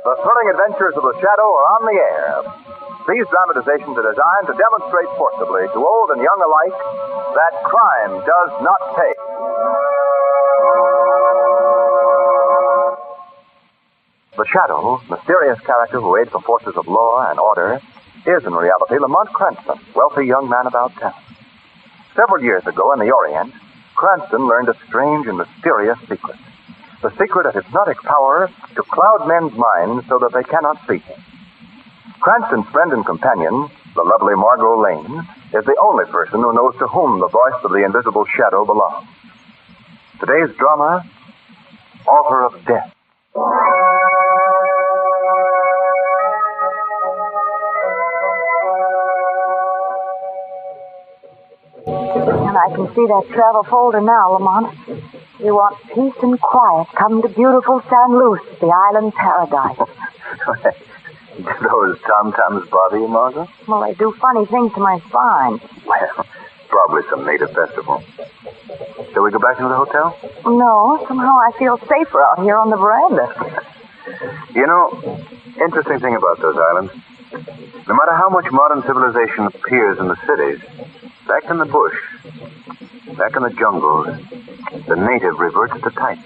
The thrilling adventures of the Shadow are on the air. These dramatizations are designed to demonstrate forcibly to old and young alike that crime does not pay. The Shadow, mysterious character who aids the forces of law and order, is in reality Lamont Cranston, wealthy young man about town. Several years ago in the Orient, Cranston learned a strange and mysterious secret. The secret of hypnotic power to cloud men's minds so that they cannot see him. Cranston's friend and companion, the lovely Margot Lane, is the only person who knows to whom the voice of the invisible Shadow belongs. Today's drama, Altar of Death. And I can see that travel folder now, Lamont. You want peace and quiet. Come to beautiful San Luis, the island paradise. Do those tom-toms bother you, Margot? Well, they do funny things to my spine. Well, probably some native festival. Shall we go back to the hotel? No, somehow I feel safer out here on the veranda. You know, interesting thing about those islands, no matter how much modern civilization appears in the cities, back in the bush, back in the jungles, the native reverts to type.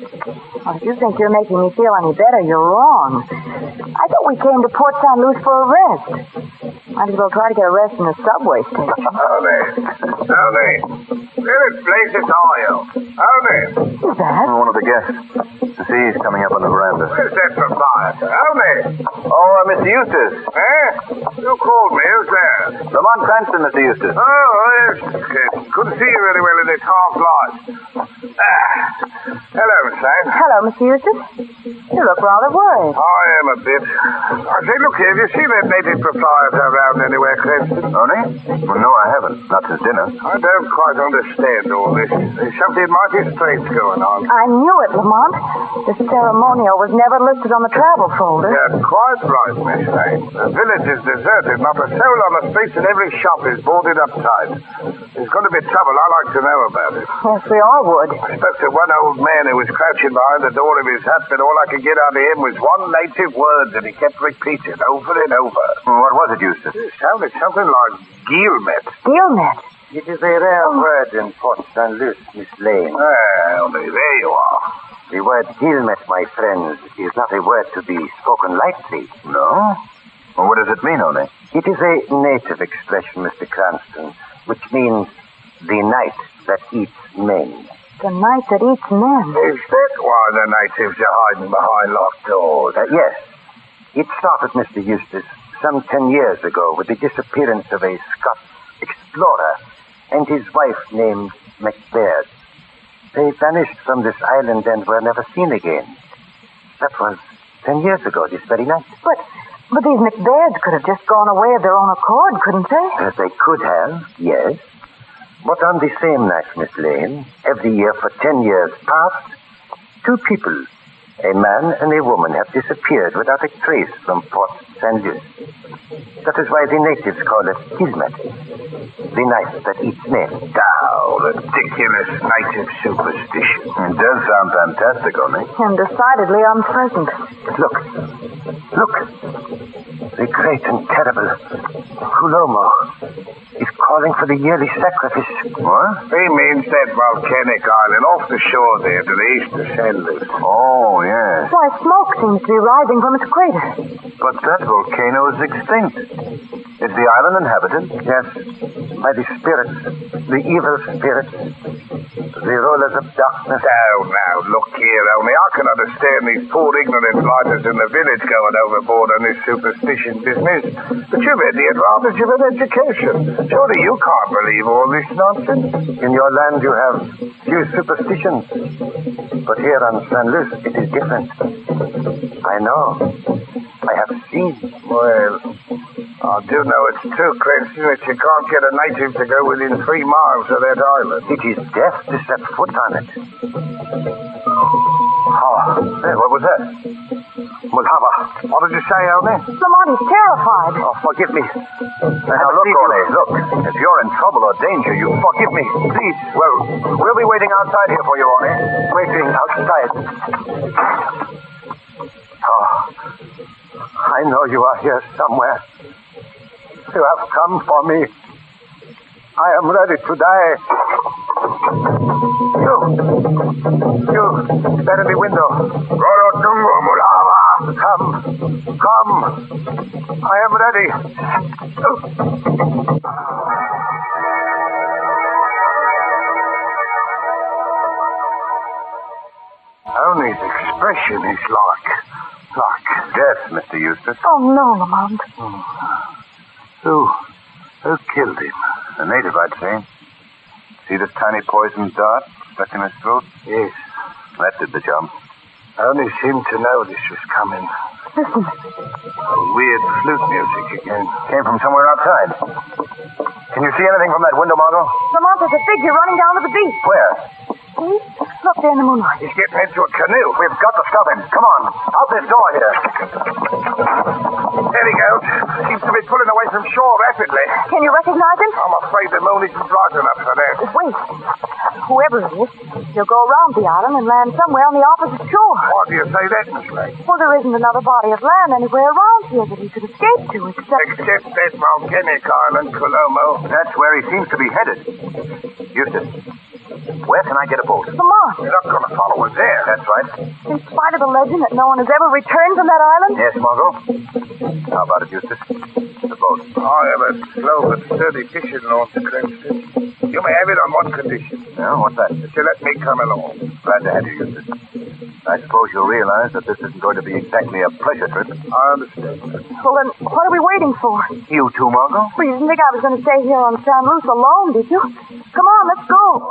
Well, if you think you're making me feel any better, you're wrong. I thought we came to Port San Luis for a rest. Might as well try to get a rest in the subway station. Howdy. Where places are you? Howdy. Who's that? One of the guests. See, he's coming up on the veranda. Where's that proprietor? Howdy. Oh, Mr. Eustace. Eh? You called me. Who's there? Lamont Cranston, Mr. Eustace. Oh, yes. Couldn't see you very well in this half light. Hello, Sam. Hello, Mr. Eustace. You look rather worried. I am a bit. I say, look here, have you seen that native proprietor around anywhere, Cranston? Only? Well, no, I haven't. Not since dinner. I don't quite understand all this. There's something mighty strange going on. I knew it, Lamont. The ceremonial was never listed on the travel folder. You're quite right, Miss Lane. The village is deserted. Not a soul on the streets, and every shop is boarded up tight. There's going to be trouble. I'd like to know about it. Yes, we all would. I spoke to one old man who was crouching behind the door of his hut, but all I could get out of him was one native word that he kept repeating over and over. What was it, Eustace? It sounded something like Gilmet. Gilmet. It is a rare word in Port San Luis, Miss Lane. Well, there you are. The word Gilmet, my friends, is not a word to be spoken lightly. No? Well, what does it mean, Ole? It is a native expression, Mr. Cranston, which means the night that eats men. The night that eats men. Is that why the natives are hiding behind locked doors? Yes. It started, Mr. Eustace, some 10 years ago with the disappearance of a Scots explorer and his wife named Macbeth. They vanished from this island and were never seen again. That was 10 years ago, this very night. But these Macbeths could have just gone away of their own accord, couldn't they? They could have, yes. But on the same night, Miss Lane, every year for 10 years past, two people, a man and a woman, have disappeared without a trace from Port San Luis. That is why the natives call it Gilmet, the night that eats men. Oh, ridiculous native superstition. It does sound fantastic, Ole. And decidedly unpleasant. Look. The great and terrible Kulomo is calling for the yearly sacrifice. What? He means that volcanic island off the shore there to the east of San Luis. Oh, yes. Why, smoke seems to be rising from its crater. But that volcano is extinct. Is the island inhabited? Yes, by the spirits, the evil spirits, the rulers of darkness. Oh, now, look here, only I can understand these poor ignorant blighters in the village going overboard on this superstition business. But you've had the advantage of an education. Surely you can't believe all this nonsense. In your land you have few superstitions, but here on San Luis it is different. I know. I have seen. Well, I do know it's true, Cranston, that you can't get a native to go within 3 miles of that island. It is death to set foot on it. Hey, what was that? Mulhava. What did you say, Elney? Lamont is terrified. Oh, forgive me. Now, look, Orne, look. If you're in trouble or danger, you forgive me. Please. Well, we'll be waiting outside here for you, Orne. Waiting outside. Oh, I know you are here somewhere. You have come for me. I am ready to die. You, stand in the window. Come. I am ready. Tony's expression is like death, Mr. Eustace. Oh, no, Lamont. Who killed him? A native, I'd say. See this tiny poison dart stuck in his throat? Yes. That did the job. Only seemed to know this was coming. Listen. Weird flute music again. Came from somewhere outside. Can you see anything from that window, Margot? Lamont, there's a figure running down to the beach. Where? See? Look there in the moonlight. He's getting into a canoe. We've got to stop him. Come on. Out this door here. There he goes. Seems to be pulling away from shore rapidly. Can you recognize him? I'm afraid the moon isn't bright enough for that. Wait. Whoever it is, he'll go around the island and land somewhere on the opposite shore. Why do you say that, Miss Lane? Well, there isn't another body of land anywhere around here that he could escape to, Except that volcanic island, Colombo. That's where he seems to be headed. Eustace, where can I get a boat? Lamont. You're not going to follow us there. That's right. In spite of the legend that no one has ever returned from that island? Yes, Margot. How about it, Eustace? The boat. I have a slow but sturdy fishing launch, Cranston. You may have it on one condition. Well, what's that? That you let me come along. Glad to have you, Eustace. I suppose you'll realize that this isn't going to be exactly a pleasure trip. I understand. Well, then, what are we waiting for? You too, Margot? Well, you didn't think I was going to stay here on San Luis alone, did you? Come on, let's go.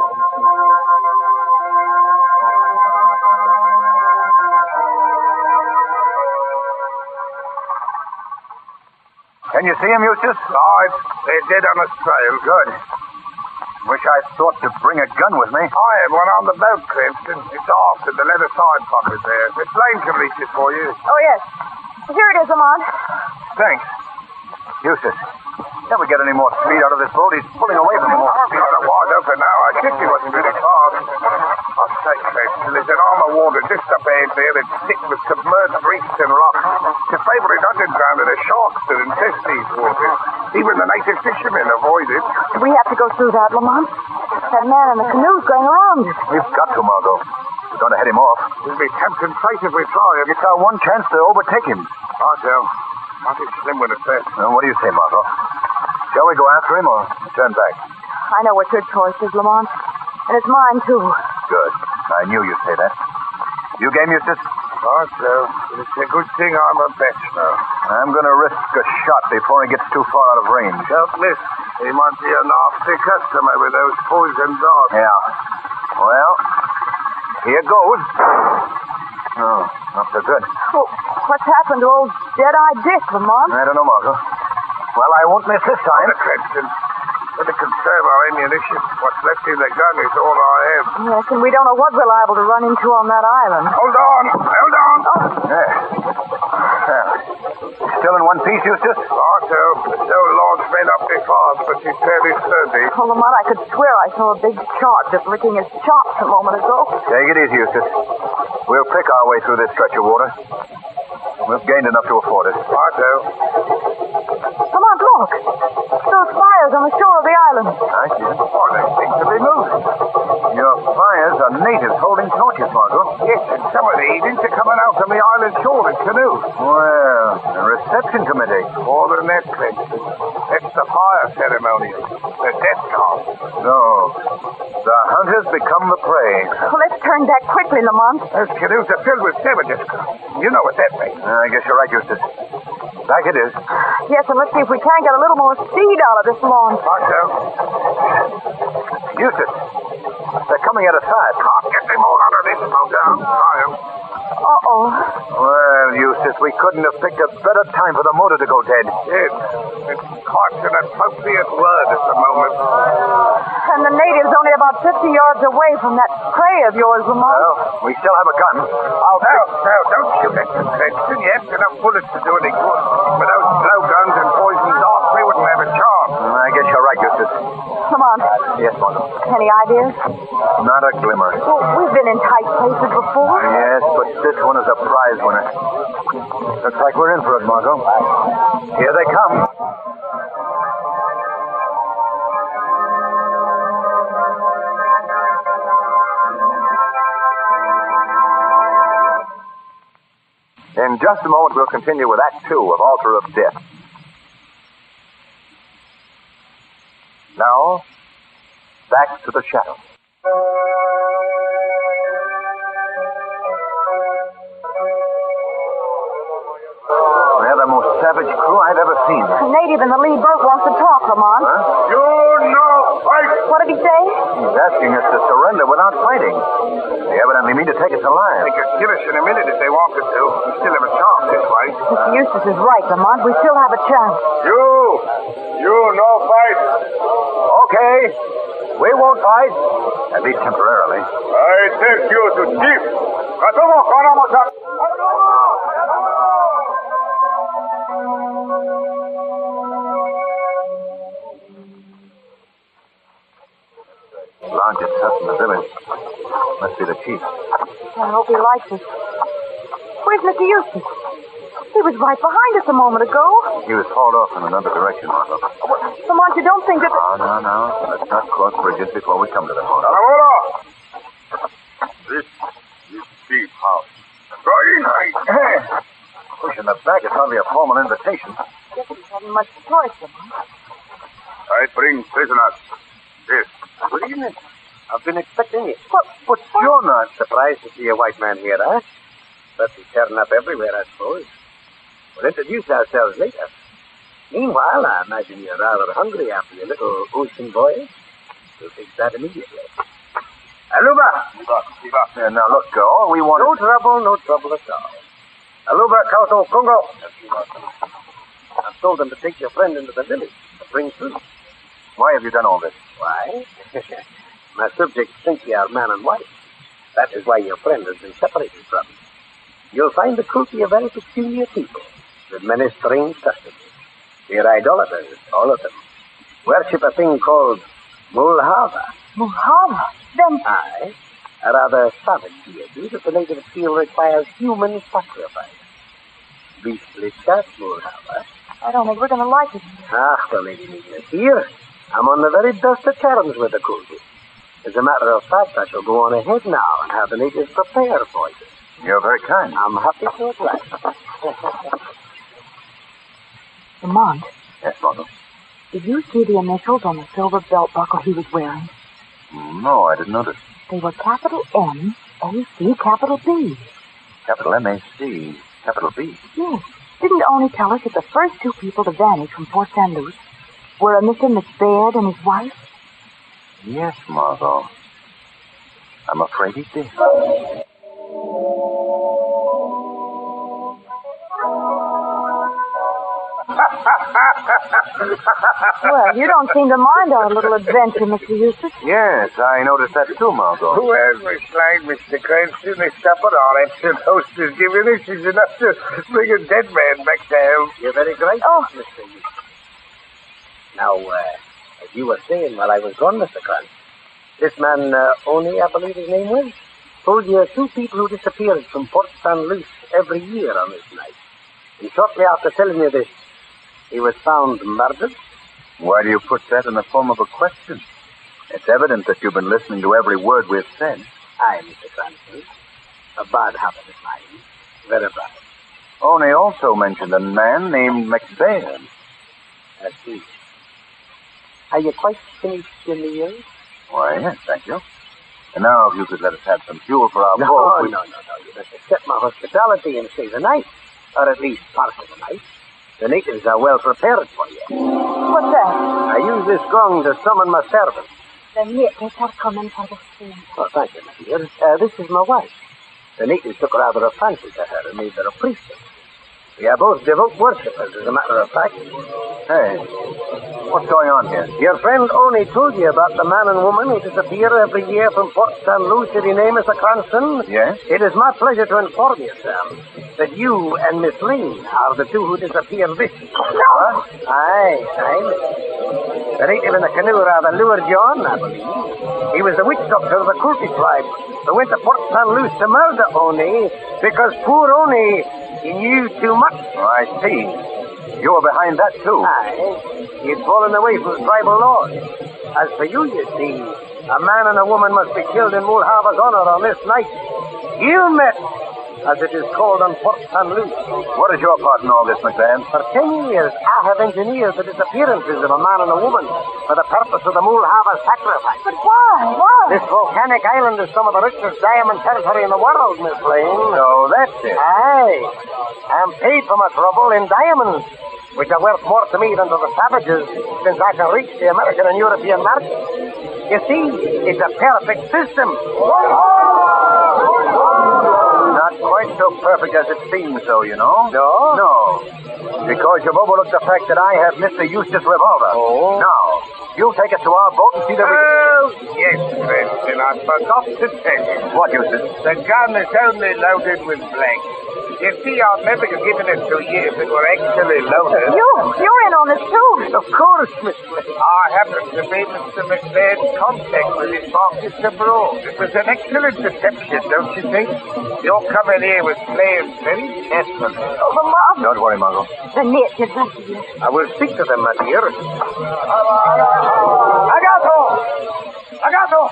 Can you see him, Eustace? Right. They're dead on us trail. Good. Wish I thought to bring a gun with me. I have one on the boat, Cranston. It's off in the leather side pocket there. Miss Lane can reach it for you. Oh, yes. Here it is, Lamont. Thanks. Eustace, never get any more speed out of this boat. He's pulling away from the more. He's got it wide open now. I guess he wasn't really fast. I'll say, Cranston, there's an arm of water just up ahead there that's thick with submerged reefs and rocks. It's a favorite underground of the sharks that infest these waters. Even the native fishermen avoid it. We have to go through that, Lamont. That man in the canoe's going around it. We've got to, Margot. We're going to head him off. We'll be tempting fate if we try it. It's our one chance to overtake him. Right, Del. I think Slim would have said. Well, what do you say, Margot? Shall we go after him or turn back? I know what your choice is, Lamont. And it's mine, too. Good. I knew you'd say that. You game, Eustace? Right, Del. It's a good thing I'm a bachelor. I'm going to risk a shot before he gets too far out of range. Don't miss. He might be a nasty customer with those poison darts. Yeah. Well, here goes. Oh, not so good. Well, what's happened to old Dead-Eye Dick, Lamont? I don't know, Margot. Well, I won't miss this time. Cranston, let me conserve our ammunition. What's left in the gun is all I have. Yes, and we don't know what we're liable to run into on that island. Hold on. There. Well, still in one piece, Eustace? Otto, no launch may not be fast, but she's fairly sturdy. Oh, Lamont, I could swear I saw a big shark just licking his chops a moment ago. Take it easy, Eustace. We'll pick our way through this stretch of water. We've gained enough to afford it. Otto. Lamont, look. Those fires on the shore of the island. I see it. Oh, they seem to be moving. Your fires are natives holding torches, Margot. Yes, and some of the Indians are coming out from the island shore in canoes. Well, a reception committee. More than that, Cranston. That's the fire ceremony. The death call. So, the hunters become the prey. Well, let's turn back quickly, Lamont. Those canoes are filled with savages. You know what that means. I guess you're right, Eustace. Back it is. Yes, and let's see if we can't get a little more speed out of this launch. Otto. Eustace, they're coming at us fast. Can't get any more out of this boat down. Try 'em. Uh-oh. Well, Eustace, we couldn't have picked a better time for the motor to go dead. Yes, it's quite an appropriate word at the moment. And and the native's only about 50 yards away from that prey of yours, Lamont. Well, we still have a gun. Now, don't shoot at the Cranston. You haven't enough bullets to do any good. Without slow guns and poison darts, we wouldn't have a chance. I guess you're right, Eustace. Lamont, Yes, Margot. any ideas? Not a glimmer. Well, we've been in tight places before. Yes, but this one is a prize winner. Looks like we're in for it, Margot. Here they come. In just a moment, we'll continue with Act 2 of Altar of Death. Now, back to the shadow. They're the most savage crew I've ever seen. The native in the lead boat wants to talk, Lamont. Huh? You know, fight! What did he say? He's asking us to surrender without fighting. They evidently mean to take us alive. They could kill us in a minute if they wanted to. We still have a chance this way. Mr. Eustace is right, Lamont. We still have a chance. You no fight. Okay. We won't fight. At least temporarily. I take you to chief. Katomo, Kanamata. Largest hut in the village. Must be the chief. I hope he likes us. Where's Mr. Eustace? He was right behind us a moment ago. He was hauled off in another direction, Margot. Lamont, you don't think that... No. Let's not cross bridges before we come to them. Kanamata. This is chief house. Very nice. Pushing the back is hardly a formal invitation. Guess we haven't much choice, Lamont. I bring prisoners. This. Good evening. I've been expecting it. But You're not surprised to see a white man here, huh? But we turn up everywhere, I suppose. We'll introduce ourselves later. Meanwhile, I imagine you're rather hungry after your little ocean voyage. We'll fix that immediately. Aluba! Yeah, now, look, all we want No is... trouble at all. Aluba, Kauto, Congo. I've told them to take your friend into the village to bring food. Why have you done all this? Why? My subjects think we are man and wife. That is why your friend has been separated from me. You'll find the Kulti a very peculiar people, with many strange customs. They're idolaters, all of them. Worship a thing called Mulhava. Mulhava? Then... Aye, a rather savage deity that the natives feel requires human sacrifice. Beastly chat, Mulhava. I don't think we're going to like it. The lady needn't fear. I'm on the very best of terms with the Kulti. As a matter of fact, I shall go on ahead now and have the natives prepare for you. You're very kind. I'm happy to oblige. Lamont, Yes, Margot. did you see the initials on the silver belt buckle he was wearing? No, I didn't notice. They were capital M, A-C, capital B. Capital M-A-C, capital B. Yes. Didn't Oni tell us that the first two people to vanish from Port St. Luce were a Mr. McBaird and his wife? Yes, Margot. I'm afraid he did. Well, you don't seem to mind our little adventure, Mr. Eustace. Yes, I noticed that too, Margot. Well, Miss Slide, Mr. Cranston, they stop at all that host is giving us is enough to bring a dead man back to health. You're very gracious, Oh. Mr. Eustace. Now, as you were saying while I was gone, Mr. Cranston, this man, Oni, I believe his name was, told you of two people who disappeared from Port St. Luce every year on this night. And shortly after telling you this, he was found murdered. Why do you put that in the form of a question? It's evident that you've been listening to every word we've said. Aye, Mr. Cranston. A bad habit of mine. Very bad. Only also mentioned a man named McBaird. I see. Are you quite finished your meal? Why, yes, thank you. And now, if you could let us have some fuel for our No. boat... You must accept my hospitality and stay the night. Or at least part of the night. The natives are well prepared for you. What's that? I use this gong to summon my servants. The natives are coming for the stream. Oh, thank you, my dear. This is my wife. The natives took rather a fancy to her and made her a priestess. We are both devout worshippers, as a matter of fact. Hey, What's going on here? Your friend only told you about the man and woman who disappear every year from Port St. Lucie. Their name is Cranston. Yes? It is my pleasure to inform you, Sam, that you and Miss Lane are the two who disappeared this year. What? Aye. The native in the canoe rather lured you on, I believe. He was the witch doctor of the Courtney tribe who went to Port St. Lucie to murder Oni because poor Oni, he knew too much. Oh, I see. You were behind that, too. Aye. He had fallen away from the tribal laws. As for you see, a man and a woman must be killed in Mulhava's honor on this night. You met, as it is called on Port St. Lucie. What is your part in all this, McLean? For 10 years, I have engineered the disappearances of a man and a woman for the purpose of the Mulhava sacrifice. But why? Why? This volcanic island is some of the richest diamond territory in the world, Miss Lane. So that's it. Aye. I'm paid for my trouble in diamonds, which are worth more to me than to the savages, since I can reach the American and European market. You see, it's a perfect system. Not quite so perfect as it seems, though, you know. No? No. Because you've overlooked the fact that I have Mr. Eustace's revolver. Oh. Now, you take it to our boat and see the... Oh, yes, Cranston, I forgot to tell you. What, Eustace? The gun is only loaded with blanks. You see, I've never given it to you if it were actually loaded. You're in on this too. Of course, Miss Lane. I happen to be Mr. McLean's contact with his markets abroad. It was an excellent deception, don't you think? Your coming here was playing very carefully. Oh, the mob. Don't worry, Margot. The natives are here. I will speak to them, my dear. Agato!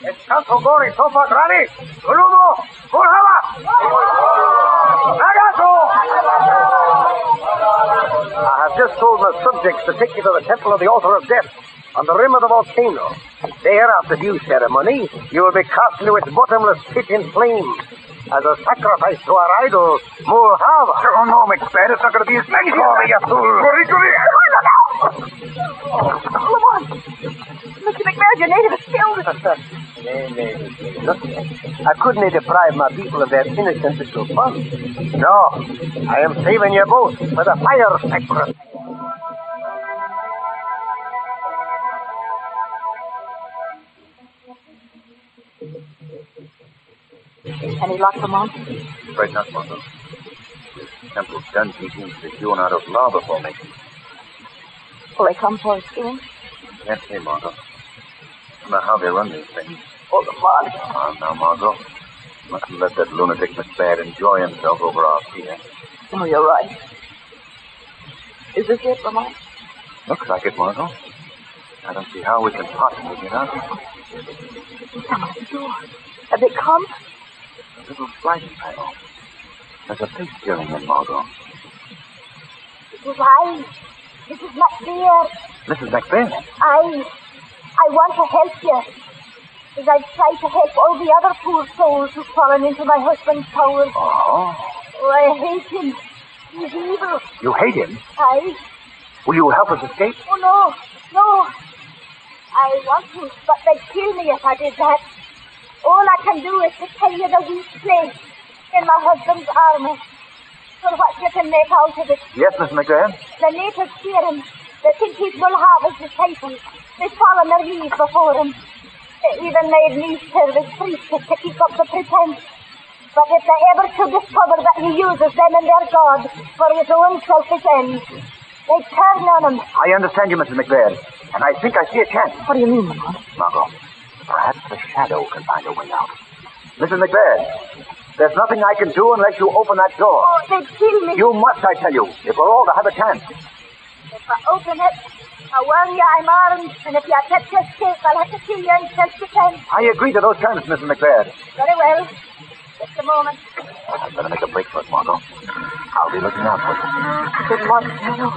It's Canto Gori, Sofa Granny, Ulumo, Mulhava! Agato! I have just told my subjects to take you to the Temple of the Altar of Death on the rim of the volcano. There, after due ceremony, you will be cast into its bottomless pit in flames as a sacrifice to our idol, Mulhava. Oh, no, McLean, it's not going to be as many for me, you fool. Lamont! Mr. McMahon, your native is killed. I couldn't deprive my people of their innocent little fun. No, I am saving you both for the fire sacrifice. Any luck, Lamont? Afraid not, Margot. This temple's gun seems to be hewn out of lava formation. Will they come for us soon? Can't say, Margot. I don't know how they run these things. Oh, Lamont. Now, Margot. Mustn't let that lunatic McBad enjoy himself over our fear. Oh, you're right. Is this it, Lamont? Looks like it, Margot. I don't see how we can possibly get out. Someone at the door. Have they come? A little sliding panel. There's a face peering in, Margot. It was I. Mrs. McBeard. Mrs. McBain. I want to help you. As I've tried to help all the other poor souls who've fallen into my husband's power. Oh? Oh, I hate him. He's evil. You hate him? Will you help us escape? Oh, no. I want to, but they'd kill me if I did that. All I can do is to tell you the weak place in my husband's armor. For what you can make out of it. Yes, Miss McGann. The natives fear him. They think he's Mulhava's disciple. They fall on their knees before him. They even made me serve as priestess to keep up the pretense. But if they ever should discover that he uses them and their God for his own selfish ends, they turn on him. I understand you, Mrs. McBain. And I think I see a chance. What do you mean, Lamont? Margot, perhaps the shadow can find a way out. Mrs. McBain, there's nothing I can do unless you open that door. Oh, they'd kill me. You must, I tell you, if we're all to have a chance. If I open it, I warn you I'm armed, and if you attempt to escape, I'll have to kill you in self-defense. I agree to those terms, Mrs. McBain. Very well. Just a moment. I'd better make a break for it, Margot. I'll be looking out for you. Good morning, Shadow.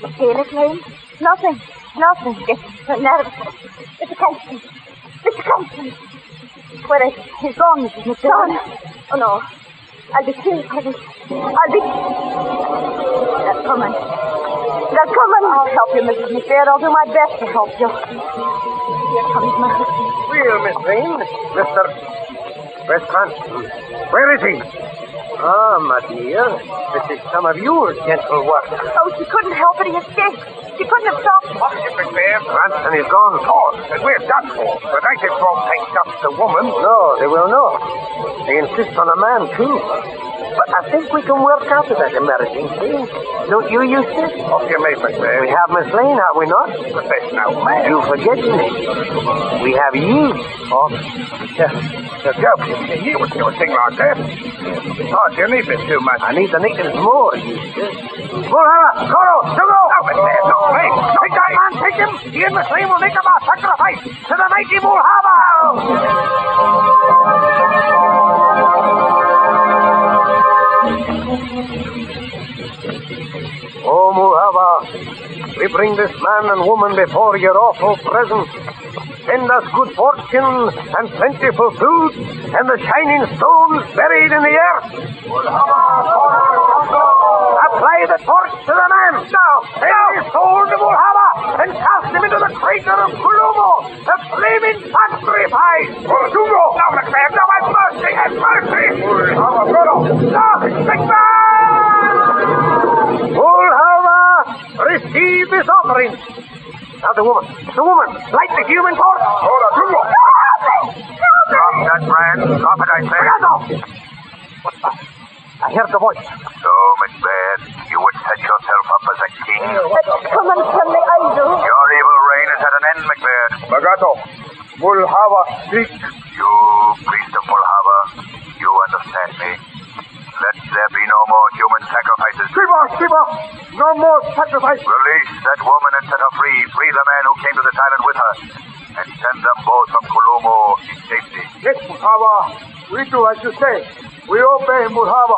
You feel it, Lane? Nothing. It's so nervous. Mr. Cranston. Where is he? He's gone, Mrs. McDonald. Oh, no. I'll be killed for this. They're coming. I'll help you, Mrs. McBaird. I'll do my best to help you. Here comes my husband. Well, Miss Lane, Where's Cranston? Where is he? Ah, my dear. This is some of your gentle work. Oh, she couldn't help it. He escaped. She couldn't have stopped. What's it, McBain? Cranston is gone. Oh, and where's that for? The natives won't think that's the woman. No, they will not. They insist on a man, too. But I think we can work out of that emergency. Don't you, Eustace? What do you mean, McBain? We have Miss Lane, have we not? But there's no man. You forget me. We have you. Oh, you're joking. You would do a thing like that. Besides, you need this too much. I need the nickels more, Eustace. Bullhara, Coro, Sugo! No, McBain, no, wait. Take that man, take him. He and Miss Lane will make our sacrifice to the mighty Bullhara. Oh, Muhava, we bring this man and woman before your awful presence. Send us good fortune and plentiful food and the shining stones buried in the earth. Apply the torch to the man. Now, send his soul to Muhava and cast him into the crater of Kulumo, the flaming sacrifice. Sugo! No, McBain, no, have mercy, have mercy! No, McMahon! Bullhava, receive this offering. Now the woman, light the human torch. Hold on, Sugo! Drop that brand, drop it, I say. What's that? I heard the voice. So, McBain, you would set yourself up as a king? It's coming from the idol. Your evil reign is at an end, McBain. Magato, Bullhava, speak. You, priest of Bullhava, you understand me. Let there be no more human sacrifices. Shiva, no more sacrifice. Release that woman and set her free. Free the man who came to this island with her. And send them both from Kulumo in safety. Yes, Bullhava, we do as you say. We obey Bullhava.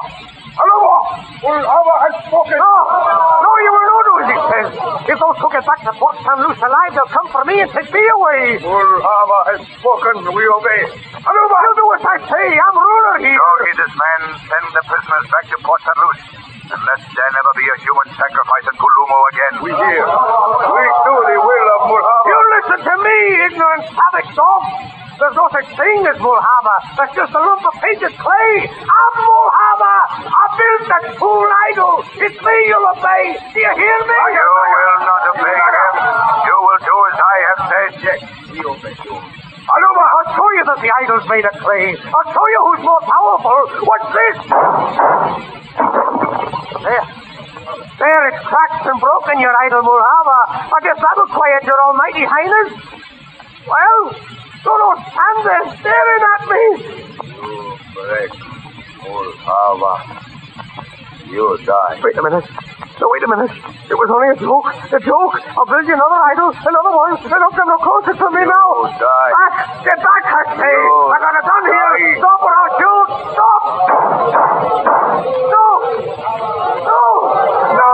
Hello! Bullhava has spoken! No, you will not do as he says. If those who get back to Port San Luce alive, they'll come for me and take me away. Bullhava has spoken. We obey. Hello, you do as I say. I'm ruler here. Don't heed this man. Send the prisoners back to Port St. Luce. And let there never be a human sacrifice in Kulumo again. We hear. We do the will of Bullhava. You listen to me, ignorant savage dog. There's no such thing as Bullhava. That's just a lump of painted clay. I'm Bullhava. I built that fool idol. It's me you'll obey. Do you hear me? You will not obey him. You will do as I have said. Yes, we obey you. Aluma, I'll show you that the idol's made of clay. I'll show you who's more powerful. What's this? There, it's cracked and broken, your idol, Bullhava. I guess that'll quiet your almighty highness. Well, so don't stand there staring at me. You break Bullhava. You die. Wait a minute. No, wait a minute. It was only a joke. A joke. I'll build you another idol. Another one. Don't come no closer to me now. Die. Back. Get back, I say. I got a gun here. Stop or I'll shoot. Stop. No. No. No.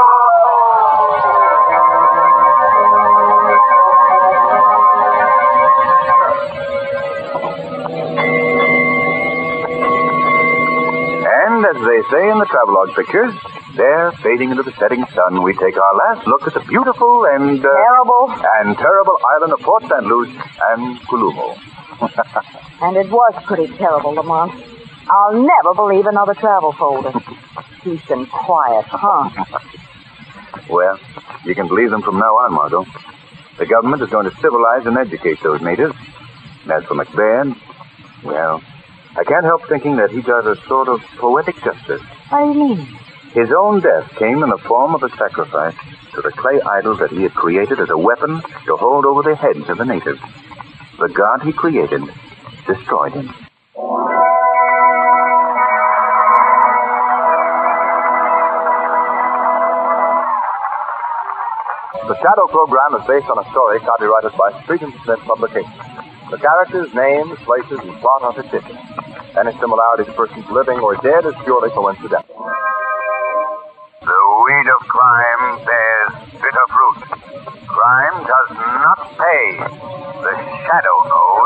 And as they say in the travelogue pictures, there, fading into the setting sun, we take our last look at the beautiful and... terrible island of Port St. Luce and Kulumo. And it was pretty terrible, Lamont. I'll never believe another travel folder. Peace and quiet, huh? Well, you can believe them from now on, Margot. The government is going to civilize and educate those natives. And as for McBain, well, I can't help thinking that he does a sort of poetic justice. What do you mean? His own death came in the form of a sacrifice to the clay idol that he had created as a weapon to hold over the heads of the natives. The god he created destroyed him. The Shadow program is based on a story copyrighted by Street and Smith Publications. The characters, names, places, and plot are fictitious. Any similarity to persons living or dead is purely coincidental. The weed of crime bears bitter fruit. Crime does not pay. The shadow knows.